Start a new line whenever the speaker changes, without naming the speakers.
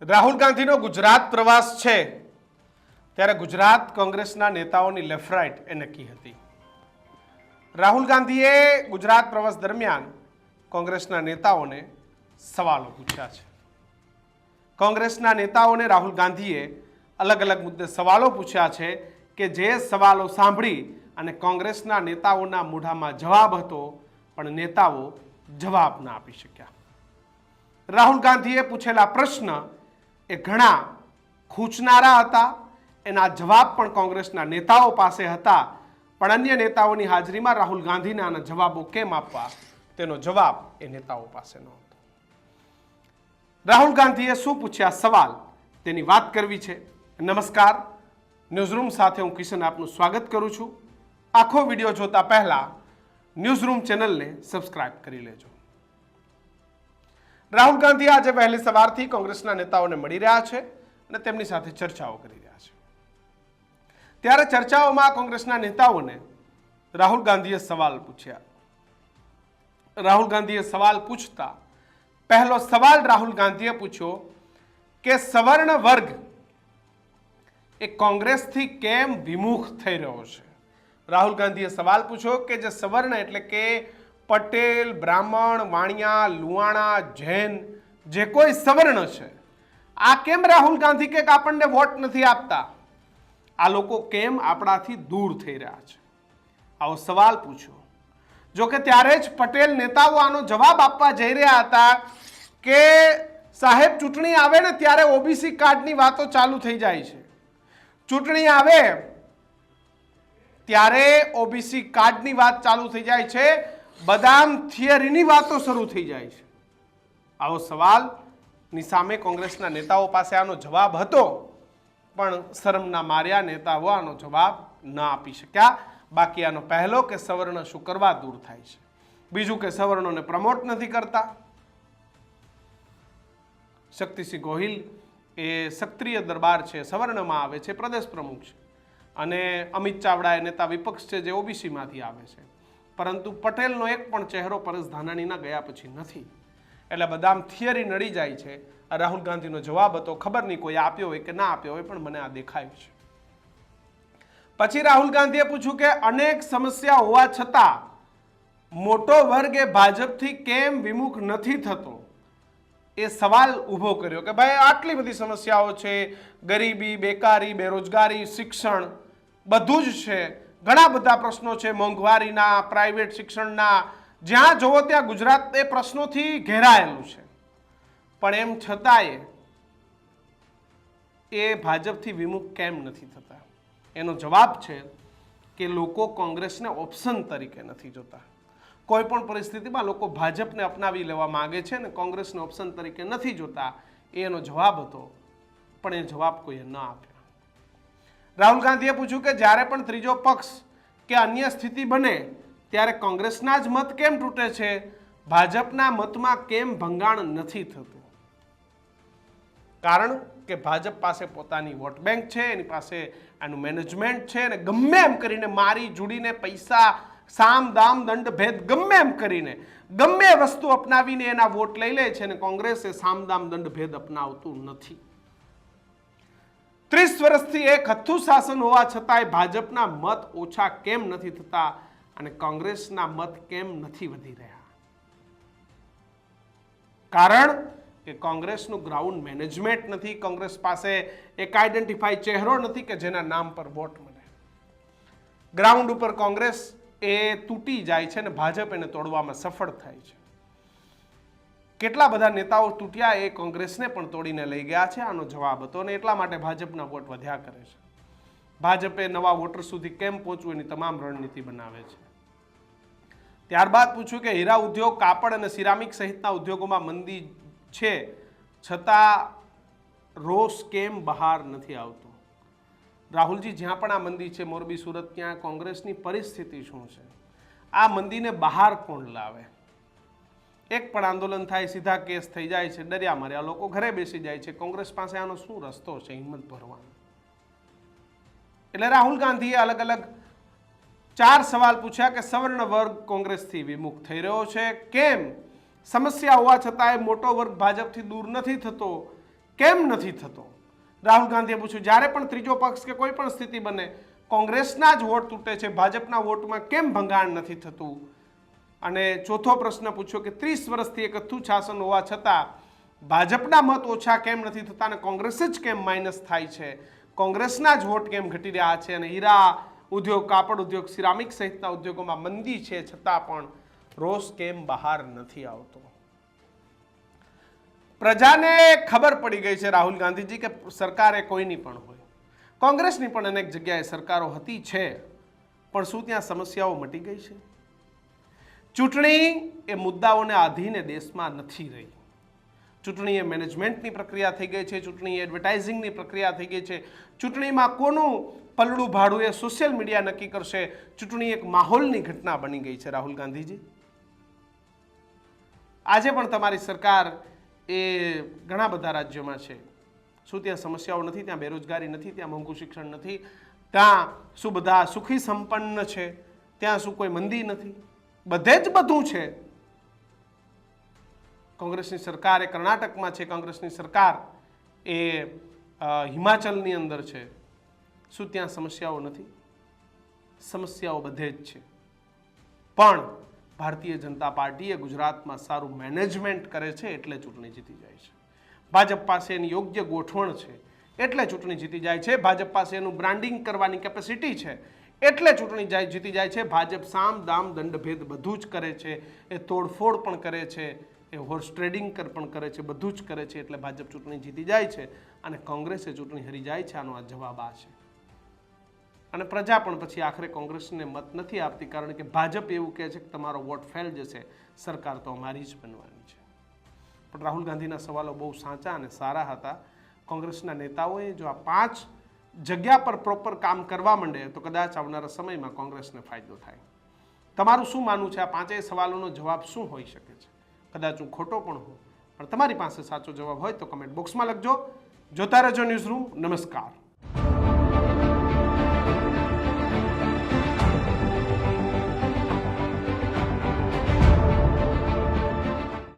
રાહુલ ગાંધીનો ગુજરાત પ્રવાસ છે ત્યારે ગુજરાત કોંગ્રેસના નેતાઓની લેફ્ટ રાઈટ એ નક્કી હતી. રાહુલ ગાંધીએ ગુજરાત પ્રવાસ દરમિયાન કોંગ્રેસના નેતાઓને સવાલો પૂછ્યા છે. કોંગ્રેસના નેતાઓને રાહુલ ગાંધીએ અલગ અલગ મુદ્દે સવાલો પૂછ્યા છે કે જે સવાલો સાંભળી અને કોંગ્રેસના નેતાઓના મોઢામાં જવાબ હતો પણ નેતાઓ જવાબ ના આપી શક્યા. રાહુલ ગાંધીએ પૂછેલા પ્રશ્ન એ ઘણા ખૂંચનારા હતા, એના જવાબ પણ કોંગ્રેસના નેતાઓ પાસે હતા, પણ અન્ય નેતાઓની હાજરીમાં રાહુલ ગાંધીને આના જવાબો કેમ આપવા તેનો જવાબ એ નેતાઓ પાસે નહોતો. રાહુલ ગાંધીએ શું પૂછ્યા સવાલ તેની વાત કરવી છે. નમસ્કાર, ન્યૂઝરૂમ સાથે હું કિશન આપનું સ્વાગત કરું છું. આખો વિડીયો જોતા પહેલા ન્યૂઝરૂમ ચેનલને સબસ્ક્રાઇબ કરી લેજો. રાહુલ ગાંધી આજે વહેલી સવારથી કોંગ્રેસના નેતાઓને મળી રહ્યા છે અને તેમની સાથે ચર્ચાઓ કરી રહ્યા છે. ત્યારે ચર્ચાઓમાં કોંગ્રેસના નેતાઓને રાહુલ ગાંધીએ સવાલ પૂછ્યા. રાહુલ ગાંધીએ સવાલ પૂછતા પહેલો સવાલ રાહુલ ગાંધીએ પૂછ્યો કે સવર્ણ વર્ગ એ કોંગ્રેસથી કેમ વિમુખ થઈ રહ્યો છે. રાહુલ ગાંધીએ સવાલ પૂછ્યો કે જે સવર્ણ એટલે કે પટેલ, બ્રાહ્મણ, વાણિયા, લુહાણા, જૈન જે કોઈ સવર્ણ છે આ કેમ રાહુલ ગાંધી કે આપણને વોટ નથી આપતા, આ લોકો કેમ આપણાથી દૂર થઈ રહ્યા છે, આવો સવાલ પૂછ્યો. જો કે ત્યારે જ પટેલ નેતાઓ આનો જવાબ આપવા જઈ રહ્યા હતા કે સાહેબ ચૂંટણી આવે ને ત્યારે ઓબીસી કાર્ડની વાતો ચાલુ થઈ જાય છે, ચૂંટણી આવે ત્યારે ઓબીસી કાર્ડની વાત ચાલુ થઈ જાય છે, બદામ થિયરીની વાતો શરૂ થઈ જાય છે. આવો સવાલની સામે કોંગ્રેસના નેતાઓ પાસે આનો જવાબ હતો પણ શરમના માર્યા નેતાઓ આનો જવાબ ન આપી શક્યા. બાકી આનો પહેલો કે સવર્ણ શું કરવા દૂર થાય છે, બીજું કે સવર્ણોને પ્રમોટ નથી કરતા. શક્તિસિંહ ગોહિલ એ ક્ષત્રિય દરબાર છે, સવર્ણમાં આવે છે, પ્રદેશ પ્રમુખ છે, અને અમિત ચાવડા એ નેતા વિપક્ષ છે જે ઓબીસીમાંથી આવે છે, પરંતુ પટેલનો એક પણ ચહેરો પરેશ ધાનાણીના ગયા પછી નથી. એટલે બદામ થિયરી નડી જાય છે. રાહુલ ગાંધીનો જવાબ હતો, ખબર નહીં કોઈ આપ્યો હોય કે ના આપ્યો હોય પણ મને આ દેખાયું છે. પછી રાહુલ ગાંધીએ પૂછ્યું કે અનેક સમસ્યા હોવા છતાં મોટો વર્ગ એ ભાજપથી કેમ વિમુખ નથી થતો, એ સવાલ ઊભો કર્યો કે ભાઈ આટલી બધી સમસ્યાઓ છે, ગરીબી, બેકારી, બેરોજગારી, શિક્ષણ બધું જ છે, ઘણા બધા પ્રશ્નો છે, મોંઘવારીના, પ્રાઇવેટ શિક્ષણના, જ્યાં જોવો ત્યાં ગુજરાત એ પ્રશ્નોથી ઘેરાયેલું છે, પણ એમ છતાંય એ ભાજપથી વિમુખ કેમ નથી થતા. એનો જવાબ છે કે લોકો કોંગ્રેસને ઓપ્શન તરીકે નથી જોતા. કોઈ પણ પરિસ્થિતિમાં લોકો ભાજપને અપનાવી લેવા માંગે છે ને કોંગ્રેસને ઓપ્શન તરીકે નથી જોતા, એનો જવાબ હતો, પણ એ જવાબ કોઈએ ન આપ્યો. રાહુલ ગાંધીએ પૂછ્યું કે જ્યારે પણ ત્રીજો પક્ષ કે અન્ય સ્થિતિ બને ત્યારે કોંગ્રેસના જ મત કેમ તૂટે છે, ભાજપના મતમાં કેમ ભંગાણ નથી થતું. કારણ કે ભાજપ પાસે પોતાની વોટ બેંક છે, એની પાસે આનું મેનેજમેન્ટ છે, અને ગમે એમ કરીને મારી જુડીને પૈસા, સામ દામ દંડ ભેદ ગમે એમ કરીને ગમે વસ્તુ અપનાવીને એના વોટ લઈ લે છે, અને કોંગ્રેસ એ સામ દામ દંડ ભેદ અપનાવતું નથી. 30 વર્ષથી એક હથ્થું શાસન હોવા છતાંય ભાજપના મત ઓછા કેમ નથી થતા અને કોંગ્રેસના મત કેમ નથી વધી રહ્યા. કારણ કે કોંગ્રેસનું ગ્રાઉન્ડ મેનેજમેન્ટ નથી, કોંગ્રેસ પાસે એક આઈડેન્ટિફાઈ ચહેરો નથી કે જેના નામ પર વોટ મળે. ગ્રાઉન્ડ ઉપર કોંગ્રેસ એ તૂટી જાય છે અને ભાજપ એને તોડવામાં સફળ થાય છે. કેટલા બધા નેતાઓ તૂટ્યા એ કોંગ્રેસને પણ તોડીને લઈ ગયા છે, આનો જવાબ હતો, અને એટલા માટે ભાજપના વોટ વધ્યા કરે છે. ભાજપે નવા વોટર સુધી કેમ પહોંચવું એની તમામ રણનીતિ બનાવે છે. ત્યારબાદ પૂછ્યું કે હીરા ઉદ્યોગ, કાપડ અને સિરામિક સહિતના ઉદ્યોગોમાં મંદી છે છતાં રોષ કેમ બહાર નથી આવતો. રાહુલજી, જ્યાં પણ આ મંદી છે, મોરબી, સુરત, ત્યાં કોંગ્રેસની પરિસ્થિતિ શું છે, આ મંદીને બહાર કોણ લાવે? એક પણ આંદોલન થાય સીધા કેસ થઈ જાય છે, ડર્યા માર્યા લોકો ઘરે બેસી જાય છે. કોંગ્રેસ પાસે આનો શું રસ્તો છે હિંમત ભરવાનો? એટલે રાહુલ ગાંધીએ અલગ અલગ 4 સવાલ પૂછ્યા કે સવર્ણ વર્ગ કોંગ્રેસથી વિમુખ થઈ રહ્યો છે, કેમ સમસ્યા હોવા છતાં મોટો વર્ગ ભાજપથી દૂર નથી થતો, કેમ નથી થતો? રાહુલ ગાંધીએ પૂછ્યું, જ્યારે પણ ત્રીજો પક્ષ કે કોઈ પણ સ્થિતિ બને કોંગ્રેસના જ વોટ તૂટે છે, ભાજપના વોટમાં કેમ ભંગાણ નથી થતું? અને ચોથો પ્રશ્ન પૂછ્યો કે 30 વર્ષથી એક અથ્થું શાસન હોવા છતાં ભાજપના મત ઓછા કેમ નથી થતા અને કોંગ્રેસ જ કેમ માઇનસ થાય છે? કોંગ્રેસના જ વોટ કેમ ઘટી રહ્યા છે? અને હીરા ઉદ્યોગ, કાપડ ઉદ્યોગ, સિરામિક સહિતના ઉદ્યોગોમાં મંદી છે છતાં પણ રોષ કેમ બહાર નથી આવતો? પ્રજાને ખબર પડી ગઈ છે રાહુલ ગાંધીજી કે સરકાર એ કોઈની પણ હોય, કોંગ્રેસની પણ અનેક જગ્યાએ સરકારો હતી છે, પણ શું ત્યાં સમસ્યાઓ મટી ગઈ છે? ચૂંટણી એ મુદ્દાઓને આધીને દેશમાં નથી રહી. ચૂંટણી એ મેનેજમેન્ટની પ્રક્રિયા થઈ ગઈ છે, ચૂંટણી એડવર્ટાઇઝિંગની પ્રક્રિયા થઈ ગઈ છે, ચૂંટણીમાં કોનું પલડું ભાડું એ સોશિયલ મીડિયા નક્કી કરશે. ચૂંટણી એક માહોલની ઘટના બની ગઈ છે રાહુલ ગાંધીજી. આજે પણ તમારી સરકાર એ ઘણા બધા રાજ્યોમાં છે. શું ત્યાં સમસ્યાઓ નથી? ત્યાં બેરોજગારી નથી? ત્યાં મોંઘું શિક્ષણ નથી? ત્યાં શું બધા સુખી સંપન્ન છે? ત્યાં શું કોઈ મંદી નથી? બધે જ બધું છે. કોંગ્રેસની સરકાર એ કર્ણાટકમાં છે, કોંગ્રેસની સરકાર એ હિમાચલની અંદર છે. શું ત્યાં સમસ્યાઓ નથી? સમસ્યાઓ બધે જ છે. પણ ભારતીય જનતા પાર્ટીએ ગુજરાતમાં સારું મેનેજમેન્ટ કરે છે એટલે ચૂંટણી જીતી જાય છે. ભાજપ પાસે એની યોગ્ય ગોઠવણ છે એટલે ચૂંટણી જીતી જાય છે. ભાજપ પાસે એનું બ્રાન્ડિંગ કરવાની કેપેસિટી છે એટલે ચૂંટણી જીતી જાય છે. ભાજપ સામ દામ દંડભેદ બધું જ કરે છે, એ તોડફોડ પણ કરે છે, એ હોર્સ ટ્રેડિંગ પણ કરે છે, બધું જ કરે છે એટલે ભાજપ ચૂંટણી જીતી જાય છે અને કોંગ્રેસે ચૂંટણી હરી જાય છે. આનો આ જવાબ આ છે. અને પ્રજા પણ પછી આખરે કોંગ્રેસને મત નથી આપતી, કારણ કે ભાજપ એવું કહે છે કે તમારો વોટ ફેલ જશે, સરકાર તો અમારી જ બનવાની છે. પણ રાહુલ ગાંધીના સવાલો બહુ સાચા અને સારા હતા. કોંગ્રેસના નેતાઓએ જો આ 5 જગ્યા પર પ્રોપર કામ કરવા માંડે તો કદાચ આવનારા સમયમાં કોંગ્રેસને ફાયદો થાય. તમારું શું માનવું છે? આ 5 સવાલોનો જવાબ શું હોઈ શકે છે? કદાચ હું ખોટો પણ હોઉં, પણ તમારી પાસે સાચો જવાબ હોય તો કમેન્ટ બોક્સમાં લખજો. જોતા રહેજો ન્યૂઝરૂમ. નમસ્કાર.